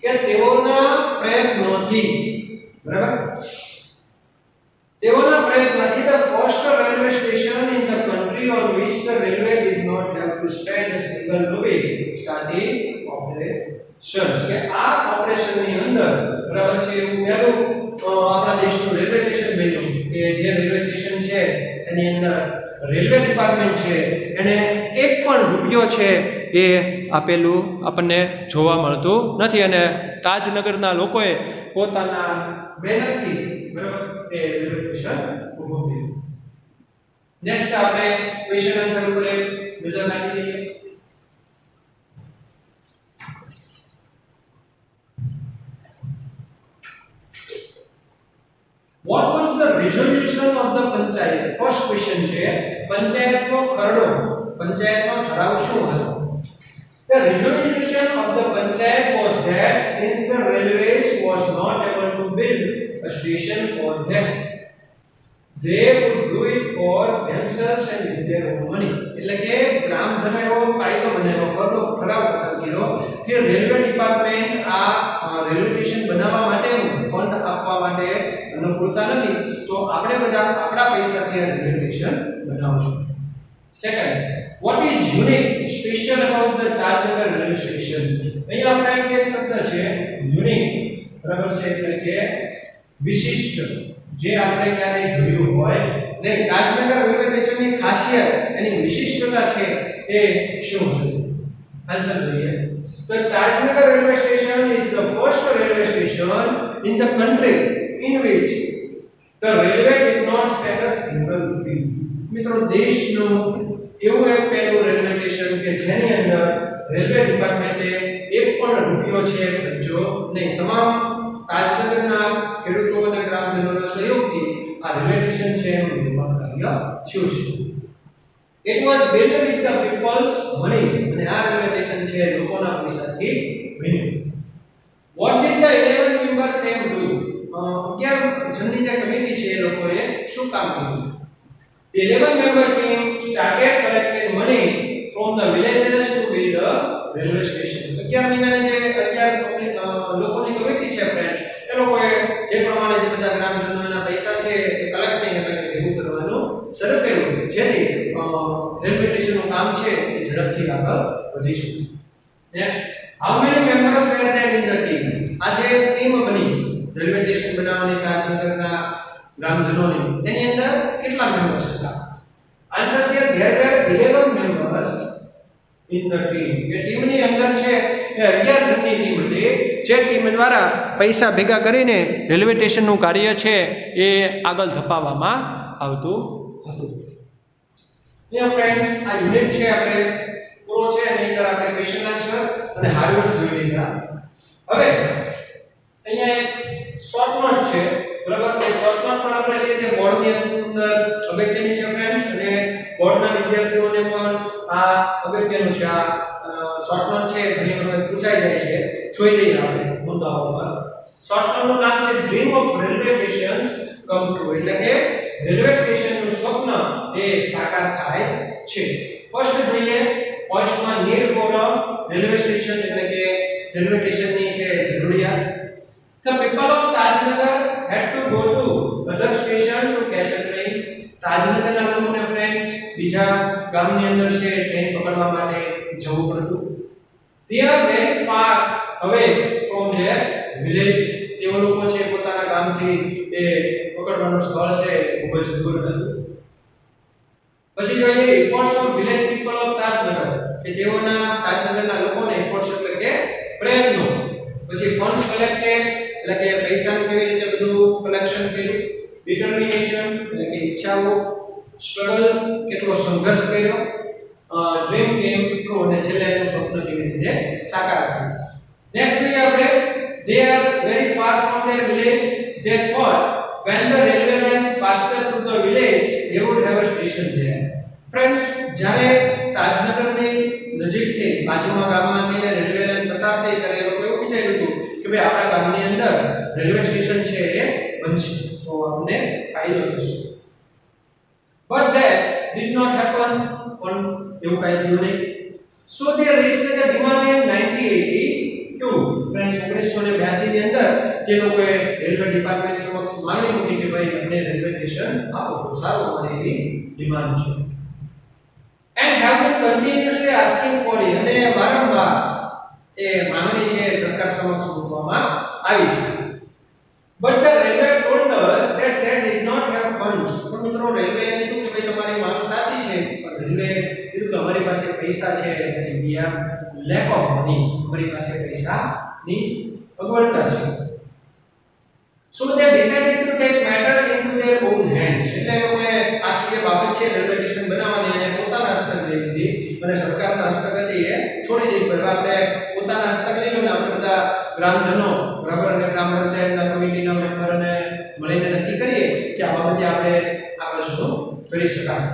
કે તેઓના પ્રયત્નોથી, બરાબર, તેઓના પ્રયત્નોથી the first railway station in the country on which the railway did not have to spend a single rupee started operations. કે આ ઓપરેશનની અંદર, બરાબર છે, એવું પહેલું આપણા દેશનું રેલવે સ્ટેશન બન્યું કે જે રેલવે સ્ટેશન છે એની અંદર રેલવે ડિપાર્ટમેન્ટ છે એને એક પણ રૂપિયો છે એ આપેલું આપણને જોવા મળતું નથી. અને તાજનગરના લોકોએ પોતાના મહેનતથી, બરાબર, એ રેલવે સ્ટેશન ઊભું થયું. નેક્સ્ટ આપણે ક્વેશ્ચન આન્સર ઉપર એક નજર નાખી દઈએ. What was the resolution of the panchayat? First question છે પંચાયતનો ખરડો, પંચાયતનો ઠરાવ શું હતો? The resolution of the panchayat was that since the railways was not able to build a station for them, they would do it for themselves and with their own money. એટલે કે ગ્રામજનો એવો કાયદો બનાવ્યો, ખરડો ઠરાવ પસાર કર્યો કે રેલવે ડિપાર્ટમેન્ટ આ રેલવે સ્ટેશન બનાવવા માટે ફંડ આપવા માટે અનુકૂળતા નથી, તો આપણે બધા આપણા પૈસાથી આ રેલવે સ્ટેશન બનાવશું. Second, what is unique special about the Tajnagar railway station? અહીંયા ફ્રેન્ડ્સ એક શબ્દ છે યુનિક, બરાબર છે, એટલે કે વિશિષ્ટ, જે આપણે ક્યારેય જોયું હોય નહીં. તાજનગર રેલવે સ્ટેશનની ખાસિયત, એની વિશિષ્ટતા છે એ શું છે? આન્સર જોઈએ તો Tajnagar railway station is the first railway station in the country in which the railway did not spend a single rupee. મિત્રો દેશનું એવું એક પહેલું રેલવે સ્ટેશન કે જેની અંદર રેલવે ડિપાર્ટમેન્ટે એક પણ રૂપિયો છે ખર્ચો નહીં. તમામ તાજનગરના ખેડૂતો અને ગ્રામજનોના સહયોગથી આ રેલવે સ્ટેશન છે એનું નિર્માણ કાર્ય થયું છે. It was built with the people's money. અને આ રેલવે સ્ટેશન છે લોકોના પૈસાથી બન્યું. What did the 11 member team do? 11 જણની જે કમિટી છે એ લોકોએ શું કામ કર્યું? The 11 member team started collecting money from the villages to build a railway station. 11 મહિનાની જે 11 લોકોની કમિટી છે ફ્રેન્ડ્સ, એ લોકોએ જે પ્રમાણે જે બધા ગ્રામજનોના પૈસા છે એ કલેક્ટિંગ એટલે કે ભેગું કરવાનું શરૂ કર્યું, જેથી રેલવે સ્ટેશનનું કામ છે એ ઝડપથી આગળ વધી શકે. Next, how many members were there in the team? આ જે ટીમ બની રેલવે સ્ટેશન બનાવવાની તાજનગરના ગ્રામજનોની, એની અંદર કેટલા મેમ્બર્સ હતા? આન્સર છે there were 11 members in the team. એ ટીમની અંદર છે એ 11 જણની ટીમ હતી, જે ટીમ દ્વારા પૈસા ભેગા કરીને રેલવે સ્ટેશનનું કાર્ય છે એ આગળ ધપાવવામાં આવતું હતું. અહીંયા ફ્રેન્ડ્સ આ યુનિટ છે આપણે પૂરો છે, એની અંદર આપણે ક્વેશ્ચન આન્સર અને હાર્ડવર્ડ્સ જોઈ લીધા. હવે અહીંયા એક શોર્ટ નોટ છે, બરાબર, એ શોર્ટ નોટ પણ આપણે છે જે બોર્ડની અંદર અગત્યની છે ફ્રેન્ડ્સ, અને બોર્ડના વિદ્યાર્થીઓને પણ આ અગત્યનું છે. આ શોર્ટ નોટ છે ઘણી વખત પૂછાઈ જાય છે, જોઈ લઈએ આપણે મુદ્દાઓ પર. શોર્ટ નોટનું નામ છે dream of railway stations come true, એટલે કે રેલવે સ્ટેશનનું સ્વપ્ન એ સાકાર થાય છે. ફર્સ્ટ જોઈએ પોઈન્ટમાં need for a railway station, એટલે કે રેલવે સ્ટેશનની છે જરૂરિયાત. The people of Tajnagar had to go to other station to catch a train. તાજનગરના લોકોને ફ્રેન્ડ્સ બીજા ગામની અંદર છે ટ્રેન પકડવા માટે જવું પડતું. They are very far away from their village. તેઓ લોકો છે પોતાના ગામથી એ પકડવાનું સ્થળ છે ખૂબ જ દૂર હતું. પછી જોઈએ efforts of village people of Tajnagar, કે તેઓના તાજનગરના લોકોને efforts એટલે કે પ્રયત્નો. પછી funds collected, એટલે કે પૈસાનું કેવી રીતે બધું કલેક્શન કર્યું. ડિટર્મિનેશન એટલે કે ઈચ્છાઓ, સ્ટ્રગલ કેટલો સંઘર્ષ કર્યો, ડ્રીમ કેમ ટ્રુ અને છેલ્લે એનું સ્વપ્ન કેવી રીતે સાકાર થયું. નેક્સ્ટ જોઈએ આપણે they are very far from their village. They thought when the railway lines passed through the village they would have a station there. Friends, જ્યારે તાજનગરની નજીકથી બાજુમાં ગામમાંથી રેલવે લાઈન પસાર થઈ ત્યારે એ લોકો એવું વિચાર્યું હતું કે ભાઈ આપણા ગામની અંદર રેલવે સ્ટેશન છે એ બનશે તો આપણને ફાયદો થશે. But that did not happen. પણ એવું કાંઈ થયું નહીં. So they reached the demand in 1982. Friends, 1982 ની અંદર તે લોકોએ રેલવે ડિપાર્ટમેન્ટ સમક્ષ માંગણી મૂકી કે ભાઈ અમને રેલવે સ્ટેશન આપો તો સારું, અમારી એવી ડિમાન્ડ છે. And have been continuously asking for it. અને વારંવાર એ માંગણી છે સરકાર સમક્ષ મૂકવામાં આવી છે. But the railway told us that they did not have funds. પણ મિત્રો રેલવે કીધું કે ભાઈ તમારી માંગ સાચી છે પણ રેલવે કીધું કે અમારી પાસે પૈસા છે નથી, we are lack of money. અમારી પાસે પૈસાની અગવડતા છે. So they decided to take matters into their own hands. એટલે લોકોએ આખી જે બાબત છે રેલવે સ્ટેશન બનાવવાની એને પોતાના હસ્તક લઈ લીધી અને સરકારના હસ્તક હતી એ છોડી દીધી. બરાબર, આપણે પોતાના હસ્તક લઈ લો ને આપણે બધા ગ્રામજનો બરાબર અને ગ્રામ પંચાયતના કમિટીના મેમ્બરને મળીને નક્કી કરીએ કે આ બાબતે આપણે આગળ શું કરી શકાય.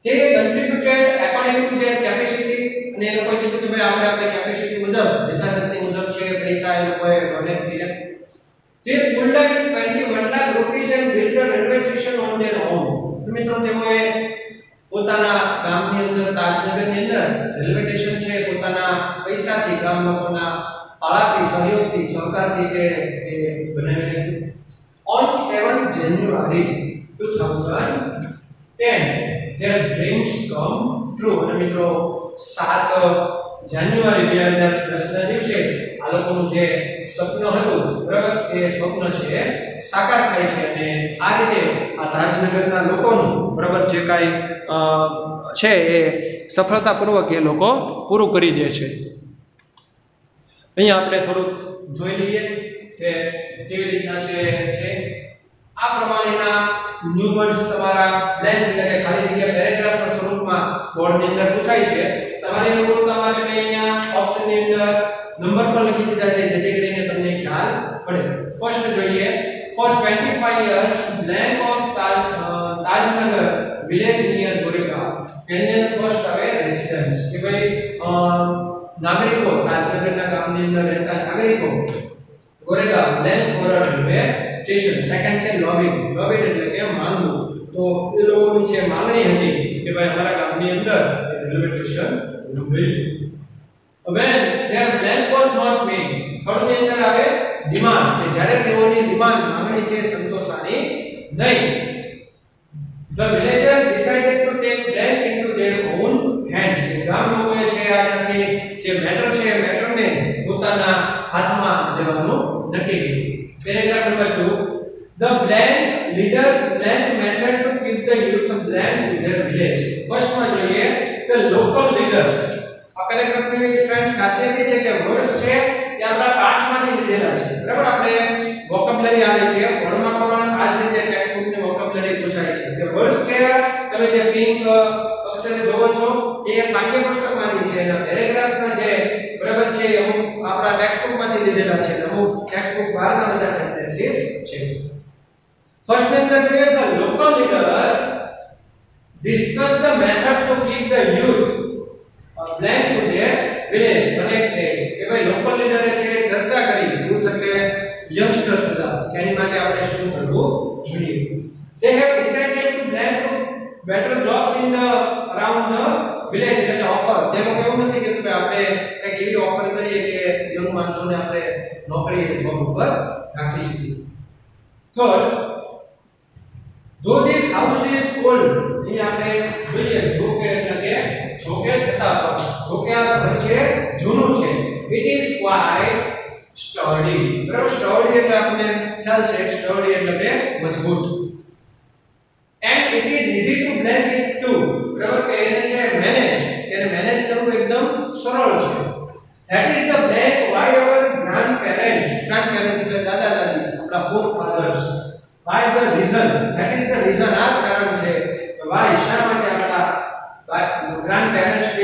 જે contributed according to there capacity અને એ લોકોએ કીધું કે ભાઈ આપણે આપણી કેપેસિટી મુજબ યથાશક્તિ મુજબ છે પૈસા એ લોકોએ ડોનેટ કર્યા. They pulled out 21 lakh rupees and built a railway station on their own. મિત્રો તેઓએ પોતાના ગામની અંદર તાજનગરની અંદર રેલવે સ્ટેશન છે પોતાના પૈસાથી ગામ લોકોના ફાળાથી સહયોગથી સહકારથી છે એ બનાવી લીધું. On 7 January 2010 their dreams come true. અને મિત્રો 7 જાન્યુઆરી 2010 ના દિવસે આ લોકોનું જે સ્વપ્ન હતું બરાબર એ સ્વપ્ન છે સાકાર થાય છે અને આ રીતે આ તાજનગરના લોકોનું બરાબર જે કાંઈ છે એ સફળતાપૂર્વક એ લોકો પૂરું કરી દે છે. અહીંયા આપણે થોડુંક જોઈ લઈએ કે કેવી રીતના છે આ પ્રમાણેના ન્યુમર્સ તમારા બ્લેન્ક્સ એટલે કે ખાલી જગ્યા પેરેગ્રાફના સ્વરૂપમાં બોર્ડની અંદર પૂછાય છે. તમારે અનુકૂળતા માટે મેં અહીંયા ઓપ્શનની અંદર નંબર પણ લખી દીધા છે જેથી કરીને તમને ખ્યાલ પડે. ફર્સ્ટ જોઈએ for 25 years blank of Tajnagar village near Goregaon. Indian first આવે residents કે ભાઈ નાગરિકો તાજનગરના ગામની અંદર રહેતા નાગરિકો Goregaon blank for a railway station. Second છે લોબિંગ. લોબિંગ એટલે કે માંગવું. તો એ લોકોની છે માંગણી હતી કે ભાઈ અમારા ગામની અંદર રેલવે સ્ટેશન જોઈએ. When their plan was not made. Third ની અંદર આવે ડિમાન્ડ કે જ્યારે તેઓની ડિમાન્ડ માંગણી છે સંતોષાની નહીં. The villagers decided to take land into their own hands. ગામ લોકોએ છે આ જાતની જે મેટર છે મેટરને પોતાના હાથમાં લેવાનું નક્કી કર્યું. Paragraph number 2 The blank leaders blank method to keep the youth blank in their village. First માં જોઈએ the local leaders. આ પેરેગ્રાફની ફ્રેન્ડ્સ ખાસિયત એ છે કે વર્ડ્સ છે એ આપણા પાઠમાંથી લીધેલા છે બરાબર. આપણે વોકેબ્યુલરી આવે છે વર્ડમાં પણ આ જ રીતે ટેક્સ્ટ બુકની વોકેબ્યુલરી પૂછાય છે. કે વર્ડ્સ છે તમે જે પિંક અક્ષરે જોવો છો એ પાઠ્યપુસ્તકમાંથી છે અને પેરેગ્રાફના જે બરાબર છે અમુક આપણા ટેક્સ્ટ બુકમાંથી લીધેલા છે અમુક ટેક્સ્ટ બુક બહારના બધા સેન્ટેન્સીસ છે. ફર્સ્ટ ની અંદર જોઈએ તો local leader discuss the method to keep the youth blank to their village connected. કે ભાઈ લોકલ લીડરે છે ચર્ચા કરી યુથ એટલે યંગસ્ટર્સ બધા એની માટે આપણે શું કરવું જોઈએ. They have decided to plan to better jobs in the around the village. એટલે ઓફર તે લોકો એવું નથી કે આપણે કંઈક એવી ઓફર કરીએ કે યંગ માણસોને આપણે નોકરી જોબ ઉપર રાખી શકીએ. Third though this house is old. અહીં આપણે જોઈએ જોકે એટલે કે જોકે છતાં પણ જોકે આ ઘર છે જૂનું છે. it is quite sturdy. બરાબર, sturdy એટલે આપણને ખ્યાલ છે sturdy એટલે કે મજબૂત. and it is easy to blend it too. બરાબર કે એને છે મેનેજ કરવું એકદમ સરળ છે. that is the blank why our grandparents એટલે દાદા દાદી આપણા forefathers by the reason that is the reason આ જ કારણ વાય શા માટે